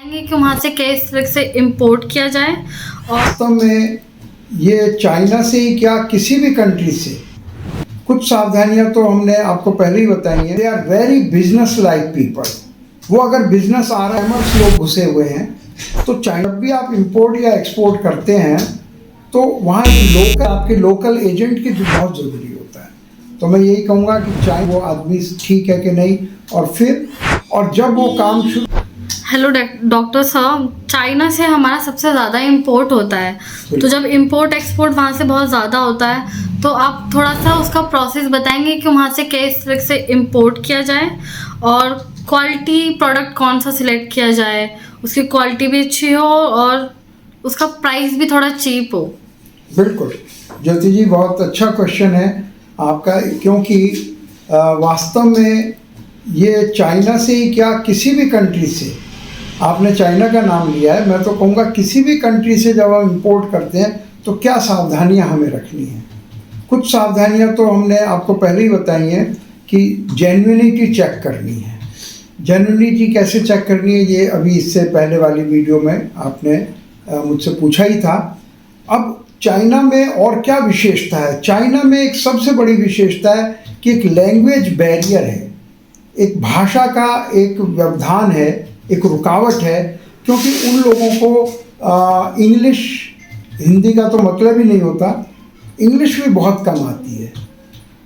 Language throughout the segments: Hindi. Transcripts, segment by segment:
कि वहाँ से किस तरीके से इंपोर्ट किया जाए और वास्तव में ये चाइना से ही क्या किसी भी कंट्री से कुछ सावधानियां तो हमने आपको पहले ही बताई हैं। They are very business like people. वो अगर बिजनेस आ रहा है लोग घुसे हुए हैं तो चाइना भी आप इंपोर्ट या एक्सपोर्ट करते हैं तो वहाँ लोकल आपके लोकल एजेंट की बहुत ज़रूरी होता है। तो मैं यही कहूँगा कि चाहे वो आदमी ठीक है कि नहीं और जब वो काम शुरू। हेलो डॉक्टर साहब, चाइना से हमारा सबसे ज़्यादा इंपोर्ट होता है, तो जब इंपोर्ट एक्सपोर्ट वहाँ से बहुत ज़्यादा होता है तो आप थोड़ा सा उसका प्रोसेस बताएंगे कि वहाँ से किस तरीके से इंपोर्ट किया जाए और क्वालिटी प्रोडक्ट कौन सा सिलेक्ट किया जाए, उसकी क्वालिटी भी अच्छी हो और उसका प्राइस भी थोड़ा चीप हो। बिल्कुल ज्योति जी, बहुत अच्छा क्वेश्चन है आपका, क्योंकि वास्तव में ये चाइना से ही क्या किसी भी कंट्री से, आपने चाइना का नाम लिया है, मैं तो कहूँगा किसी भी कंट्री से जब हम इंपोर्ट करते हैं तो क्या सावधानियां हमें रखनी है। कुछ सावधानियां तो हमने आपको पहले ही बताई हैं कि जेन्युइनिटी चेक करनी है। जेन्युइनिटी कैसे चेक करनी है ये अभी इससे पहले वाली वीडियो में आपने मुझसे पूछा ही था। अब चाइना में और क्या विशेषता है? चाइना में एक सबसे बड़ी विशेषता है कि एक लैंग्वेज बैरियर है, एक भाषा का एक व्यवधान है, एक रुकावट है, क्योंकि उन लोगों को इंग्लिश हिंदी का तो मतलब ही नहीं होता, इंग्लिश भी बहुत कम आती है।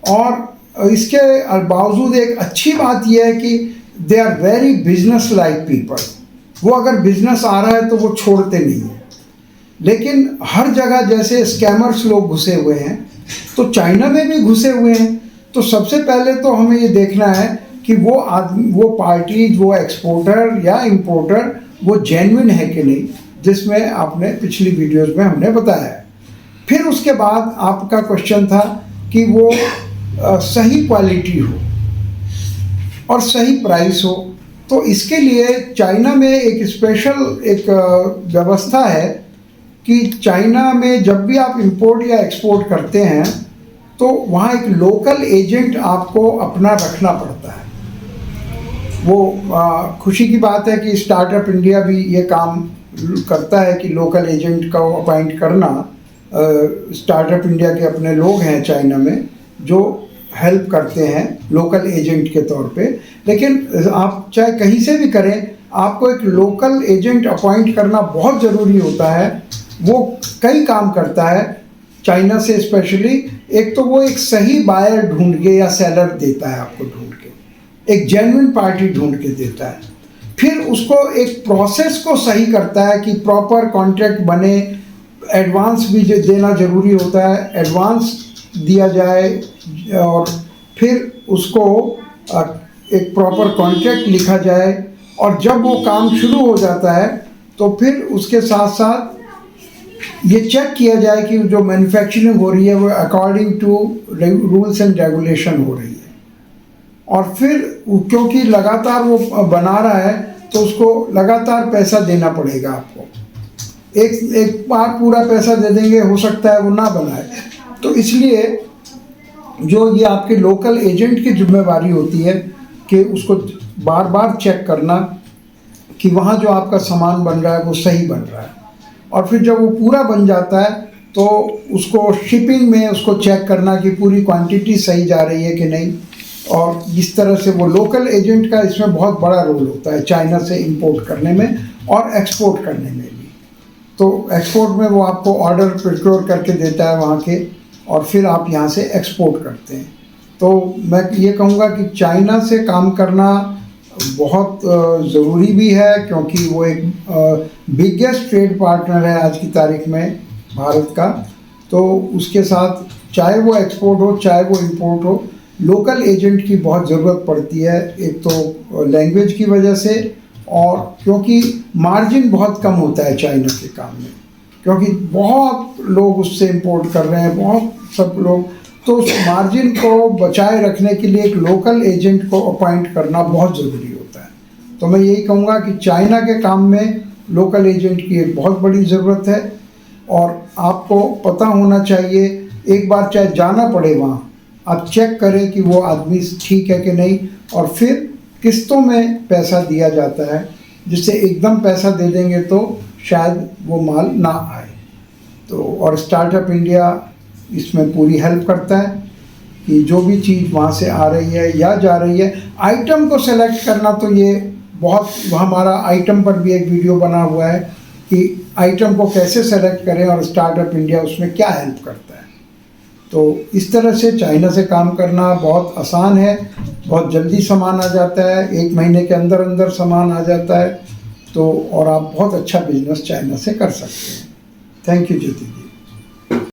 और इसके बावजूद एक अच्छी बात यह है कि they are very business like people. वो अगर बिजनेस आ रहा है तो वो छोड़ते नहीं हैं। लेकिन हर जगह जैसे स्कैमर्स लोग घुसे हुए हैं तो चाइना में भी घुसे हुए हैं। तो सबसे पहले तो हमें ये देखना है कि वो आदमी, वो पार्टी, वो एक्सपोर्टर या इंपोर्टर वो जेन्युइन है कि नहीं, जिसमें आपने पिछली वीडियोस में हमने बताया है। फिर उसके बाद आपका क्वेश्चन था कि वो सही क्वालिटी हो और सही प्राइस हो। तो इसके लिए चाइना में एक स्पेशल एक व्यवस्था है कि चाइना में जब भी आप इंपोर्ट या एक्सपोर्ट करते हैं तो वहाँ एक लोकल एजेंट आपको अपना रखना पड़ता है। वो खुशी की बात है कि स्टार्टअप इंडिया भी ये काम करता है कि लोकल एजेंट को अपॉइंट करना। स्टार्टअप इंडिया के अपने लोग हैं चाइना में जो हेल्प करते हैं लोकल एजेंट के तौर पे। लेकिन आप चाहे कहीं से भी करें, आपको एक लोकल एजेंट अपॉइंट करना बहुत ज़रूरी होता है। वो कई काम करता है चाइना से स्पेशली। एक तो वो एक सही बायर ढूंढ के या सेलर देता है आपको, ढूंढ के एक जेन्युइन पार्टी ढूंढ के देता है। फिर उसको एक प्रोसेस को सही करता है कि प्रॉपर कॉन्ट्रैक्ट बने, एडवांस भी जो देना ज़रूरी होता है एडवांस दिया जाए, और फिर उसको एक प्रॉपर कॉन्ट्रैक्ट लिखा जाए। और जब वो काम शुरू हो जाता है तो फिर उसके साथ साथ ये चेक किया जाए कि जो मैन्युफैक्चरिंग हो रही है वो according to rules and regulation हो रही है। और फिर क्योंकि लगातार वो बना रहा है तो उसको लगातार पैसा देना पड़ेगा आपको। एक बार पूरा पैसा दे देंगे, हो सकता है वो ना बनाए। तो इसलिए जो ये आपके लोकल एजेंट की जिम्मेवारी होती है कि उसको बार बार चेक करना कि वहाँ जो आपका सामान बन रहा है वो सही बन रहा है। और फिर जब वो पूरा बन जाता है तो उसको शिपिंग में उसको चेक करना कि पूरी क्वांटिटी सही जा रही है कि नहीं। और इस तरह से वो लोकल एजेंट का इसमें बहुत बड़ा रोल होता है चाइना से इंपोर्ट करने में और एक्सपोर्ट करने में भी। तो एक्सपोर्ट में वो आपको ऑर्डर प्रिक्योर करके देता है वहाँ के, और फिर आप यहाँ से एक्सपोर्ट करते हैं। तो मैं ये कहूँगा कि चाइना से काम करना बहुत ज़रूरी भी है, क्योंकि वो एक बिगेस्ट ट्रेड पार्टनर है आज की तारीख में भारत का। तो उसके साथ चाहे वो एक्सपोर्ट हो चाहे वो इंपोर्ट हो, लोकल एजेंट की बहुत ज़रूरत पड़ती है। एक तो लैंग्वेज की वजह से, और क्योंकि मार्जिन बहुत कम होता है चाइना के काम में, क्योंकि बहुत लोग उससे इंपोर्ट कर रहे हैं, बहुत सब लोग। तो उस मार्जिन को बचाए रखने के लिए एक लोकल एजेंट को अपॉइंट करना बहुत ज़रूरी होता है। तो मैं यही कहूँगा कि चाइना के काम में लोकल एजेंट की एक बहुत बड़ी ज़रूरत है। और आपको पता होना चाहिए, एक बार चाहे जाना पड़े वहाँ, आप चेक करें कि वो आदमी ठीक है कि नहीं, और फिर किस्तों में पैसा दिया जाता है जिससे एकदम पैसा दे देंगे तो शायद वो माल ना आए। तो और स्टार्टअप इंडिया इसमें पूरी हेल्प करता है कि जो भी चीज़ वहाँ से आ रही है या जा रही है, आइटम को सेलेक्ट करना तो ये बहुत, हमारा आइटम पर भी एक वीडियो बना हुआ है कि आइटम को कैसे सेलेक्ट करें और स्टार्टअप इंडिया उसमें क्या हेल्प करता है। तो इस तरह से चाइना से काम करना बहुत आसान है, बहुत जल्दी सामान आ जाता है, 1 महीने के अंदर अंदर सामान आ जाता है। तो और आप बहुत अच्छा बिजनेस चाइना से कर सकते हैं। Thank you Jyoti ji.